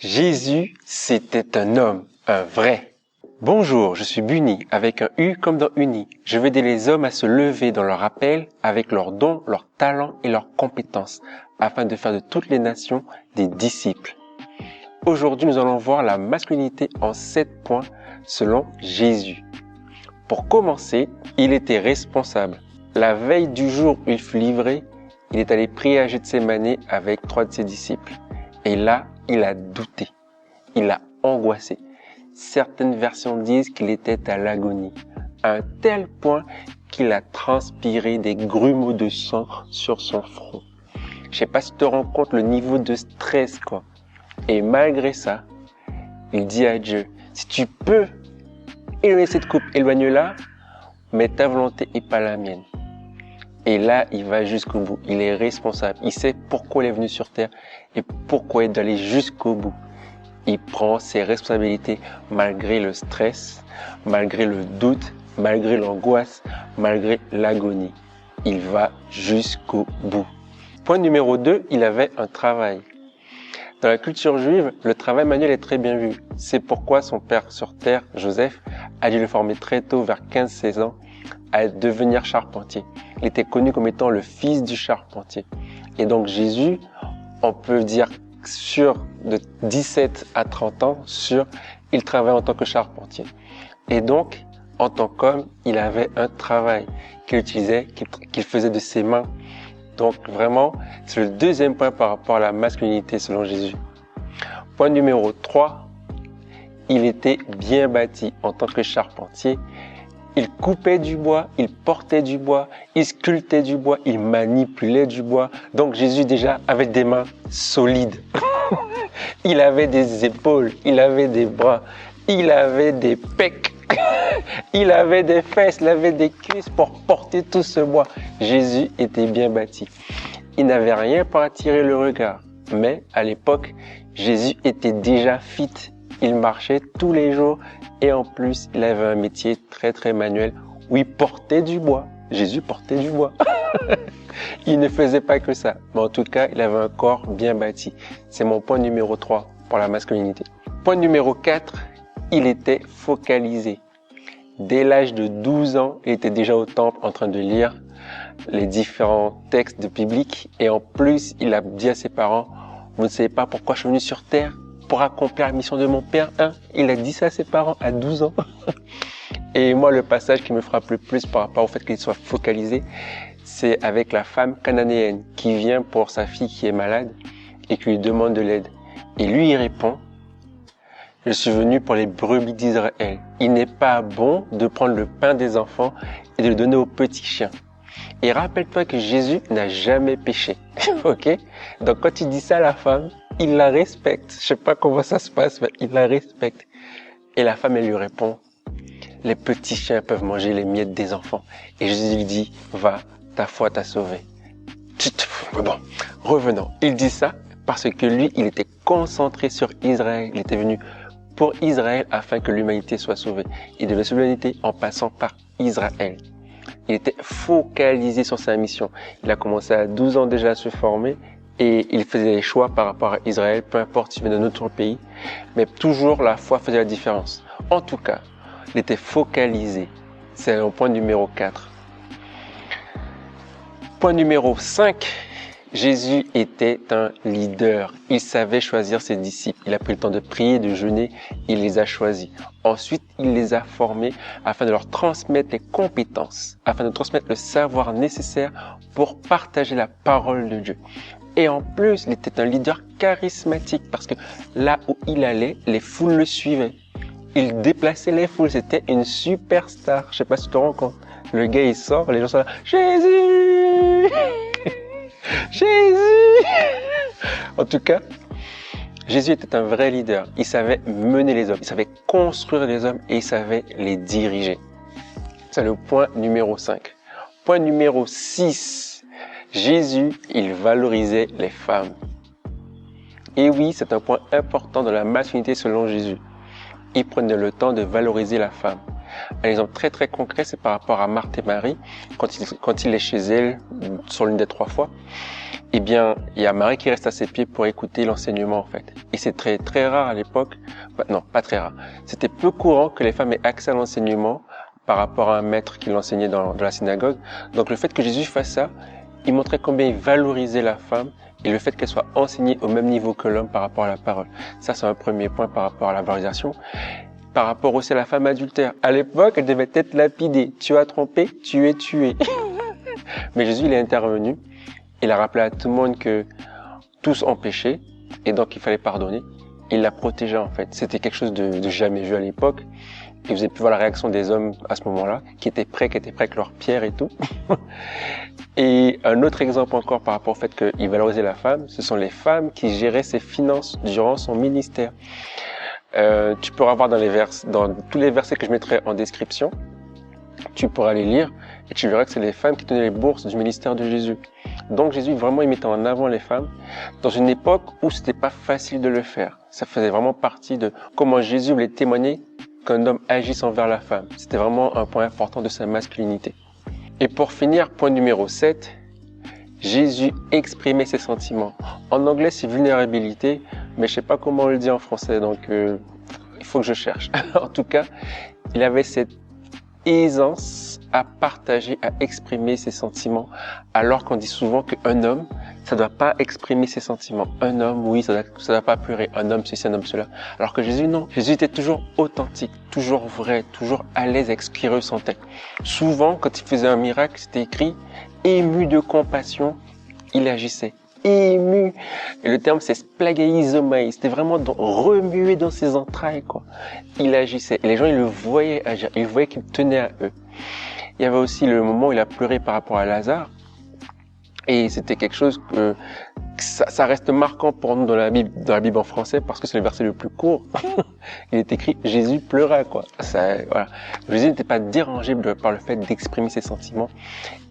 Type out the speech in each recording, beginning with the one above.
Jésus, c'était un homme, un vrai. Bonjour, je suis Buni, avec un U comme dans Uni. Je veux aider les hommes à se lever dans leur appel avec leurs dons, leurs talents et leurs compétences, afin de faire de toutes les nations des disciples. Aujourd'hui, nous allons voir la masculinité en 7 points selon Jésus. Pour commencer, il était responsable. La veille du jour où il fut livré, il est allé prier à Gethsémani avec 3 de ses disciples. Et là, il a douté. Il a angoissé. Certaines versions disent qu'il était à l'agonie, à un tel point qu'il a transpiré des grumeaux de sang sur son front. Je sais pas si tu te rends compte le niveau de stress, quoi. Et malgré ça, il dit à Dieu, si tu peux éloigner cette coupe, éloigne-la, mais ta volonté et pas la mienne. Et là, il va jusqu'au bout. Il est responsable. Il sait pourquoi il est venu sur terre et pourquoi il doit aller jusqu'au bout. Il prend ses responsabilités malgré le stress, malgré le doute, malgré l'angoisse, malgré l'agonie. Il va jusqu'au bout. Point numéro 2, il avait un travail. Dans la culture juive, le travail manuel est très bien vu. C'est pourquoi son père sur terre, Joseph, a dû le former très tôt, vers 15-16 ans, à devenir charpentier. Il était connu comme étant le fils du charpentier. Et donc Jésus, on peut dire sûr de 17 à 30 ans, il travaille en tant que charpentier. Et donc, en tant qu'homme, il avait un travail qu'il utilisait, qu'il faisait de ses mains. Donc vraiment, c'est le deuxième point par rapport à la masculinité selon Jésus. Point numéro 3, il était bien bâti en tant que charpentier. Il coupait du bois, il portait du bois, il sculptait du bois, il manipulait du bois. Donc Jésus déjà avait des mains solides. Il avait des épaules, il avait des bras, il avait des pecs, il avait des fesses, il avait des cuisses pour porter tout ce bois. Jésus était bien bâti. Il n'avait rien pour attirer le regard. Mais à l'époque, Jésus était déjà fit. Il marchait tous les jours et en plus, il avait un métier très manuel où il portait du bois. Jésus portait du bois. Il ne faisait pas que ça, mais en tout cas, il avait un corps bien bâti. C'est mon point numéro 3 pour la masculinité. Point numéro 4, il était focalisé. Dès l'âge de 12 ans, il était déjà au temple en train de lire les différents textes bibliques et en plus, il a dit à ses parents, vous ne savez pas pourquoi je suis venu sur terre? Pour accomplir la mission de mon père, hein? Il a dit ça à ses parents à 12 ans. Et moi, le passage qui me frappe le plus par rapport au fait qu'il soit focalisé, c'est avec la femme cananéenne qui vient pour sa fille qui est malade et qui lui demande de l'aide. Et lui, il répond, je suis venu pour les brebis d'Israël. Il n'est pas bon de prendre le pain des enfants et de le donner aux petits chiens. Et rappelle-toi que Jésus n'a jamais péché. Ok? Donc quand il dit ça à la femme, il la respecte. Je sais pas comment ça se passe, mais il la respecte. Et la femme, elle lui répond, les petits chiens peuvent manger les miettes des enfants. Et Jésus lui dit, va, ta foi t'a sauvé. Bon, revenons. Il dit ça parce que lui, il était concentré sur Israël. Il était venu pour Israël afin que l'humanité soit sauvée. Il devait sauver l'humanité en passant par Israël. Il était focalisé sur sa mission. Il a commencé à 12 ans déjà à se former et il faisait des choix par rapport à Israël, peu importe s'il venait d'un autre pays, mais toujours la foi faisait la différence. En tout cas, il était focalisé. C'est le point numéro 4. Point numéro 5, Jésus était un leader. Il savait choisir ses disciples. Il a pris le temps de prier, de jeûner, il les a choisis. Ensuite, il les a formés afin de leur transmettre les compétences, afin de transmettre le savoir nécessaire pour partager la parole de Dieu. Et en plus, il était un leader charismatique parce que là où il allait, les foules le suivaient. Il déplaçait les foules, c'était une superstar. Je sais pas si tu te rends compte. Le gars, il sort, les gens sont là, Jésus! Jésus! En tout cas, Jésus était un vrai leader. Il savait mener les hommes, il savait construire les hommes et il savait les diriger. C'est le point numéro 5. Point numéro 6. Jésus, il valorisait les femmes. Et oui, c'est un point important dans la masculinité selon Jésus. Il prenait le temps de valoriser la femme. Un exemple très concret, c'est par rapport à Marthe et Marie, quand il est chez elle, sur l'une des 3 fois. Eh bien, il y a Marie qui reste à ses pieds pour écouter l'enseignement, en fait. Et c'est très, très rare à l'époque. Non, pas très rare. C'était peu courant que les femmes aient accès à l'enseignement par rapport à un maître qui l'enseignait dans la synagogue. Donc, le fait que Jésus fasse ça, il montrait combien il valorisait la femme et le fait qu'elle soit enseignée au même niveau que l'homme par rapport à la parole. Ça, c'est un premier point par rapport à la valorisation. Par rapport aussi à la femme adultère. À l'époque, elle devait être lapidée. Tu as trompé, tu es tué. Mais Jésus, il est intervenu. Il a rappelé à tout le monde que tous ont péché et donc il fallait pardonner. Il l'a protégée en fait. C'était quelque chose de jamais vu à l'époque. Et vous avez pu voir la réaction des hommes à ce moment-là, qui étaient prêts avec leurs pierres et tout. Et un autre exemple encore par rapport au fait qu'il valorisait la femme, ce sont les femmes qui géraient ses finances durant son ministère. Tu pourras voir dans tous les versets que je mettrai en description, tu pourras les lire et tu verras que c'est les femmes qui tenaient les bourses du ministère de Jésus. Donc Jésus vraiment il mettait en avant les femmes dans une époque où c'était pas facile de le faire. Ça faisait vraiment partie de comment Jésus voulait témoigner qu'un homme agisse envers la femme. C'était vraiment un point important de sa masculinité. Et pour finir, point numéro 7, Jésus exprimait ses sentiments. En anglais c'est vulnérabilité, mais je sais pas comment on le dit en français, donc il faut que je cherche. En tout cas, il avait cette aisance à partager, à exprimer ses sentiments, alors qu'on dit souvent qu'un homme, ça doit pas exprimer ses sentiments. Un homme, oui, ça doit pas pleurer. Un homme ceci, un homme cela. Alors que Jésus, non. Jésus était toujours authentique, toujours vrai, toujours à l'aise avec ce qu'il ressentait. Souvent, quand il faisait un miracle, c'était écrit, ému de compassion, il agissait. Ému. Et le terme, c'est splagaïzomai. C'était vraiment remué dans ses entrailles, quoi. Il agissait. Et les gens, ils le voyaient agir. Ils voyaient qu'il tenait à eux. Il y avait aussi le moment où il a pleuré par rapport à Lazare. Et c'était quelque chose que ça reste marquant pour nous dans la Bible en français parce que c'est le verset le plus court. Il est écrit Jésus pleura, quoi. Voilà. Jésus n'était pas dérangé par le fait d'exprimer ses sentiments.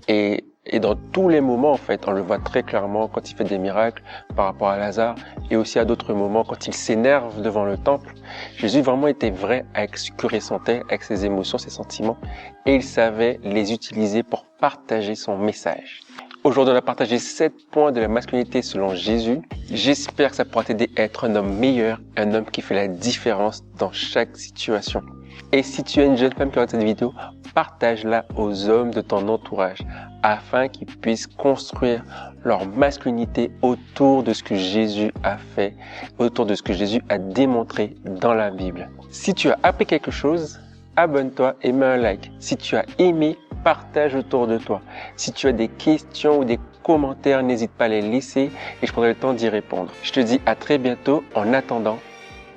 Et dans tous les moments, en fait, on le voit très clairement quand il fait des miracles par rapport à Lazare et aussi à d'autres moments quand il s'énerve devant le temple. Jésus vraiment était vrai avec ce qu'il ressentait, avec ses émotions, ses sentiments et il savait les utiliser pour partager son message. Aujourd'hui, on a partagé 7 points de la masculinité selon Jésus. J'espère que ça pourra t'aider à être un homme meilleur, un homme qui fait la différence dans chaque situation. Et si tu es une jeune femme qui regarde cette vidéo, partage-la aux hommes de ton entourage afin qu'ils puissent construire leur masculinité autour de ce que Jésus a fait, autour de ce que Jésus a démontré dans la Bible. Si tu as appris quelque chose, abonne-toi et mets un like. Si tu as aimé, partage autour de toi. Si tu as des questions ou des commentaires, n'hésite pas à les laisser et je prendrai le temps d'y répondre. Je te dis à très bientôt. En attendant,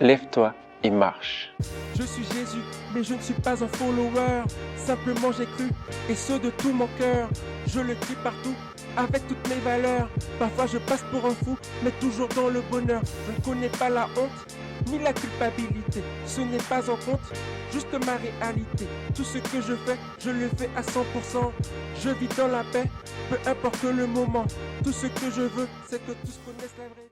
lève-toi et marche. Je suis Jésus, mais je ne suis pas un follower. Simplement j'ai cru, et ce de tout mon cœur. Je le crie partout, avec toutes mes valeurs. Parfois je passe pour un fou, mais toujours dans le bonheur. Je ne connais pas la honte, ni la culpabilité. Ce n'est pas en compte, juste ma réalité. Tout ce que je fais, je le fais à 100%. Je vis dans la paix, peu importe le moment. Tout ce que je veux, c'est que tous connaissent la vraie.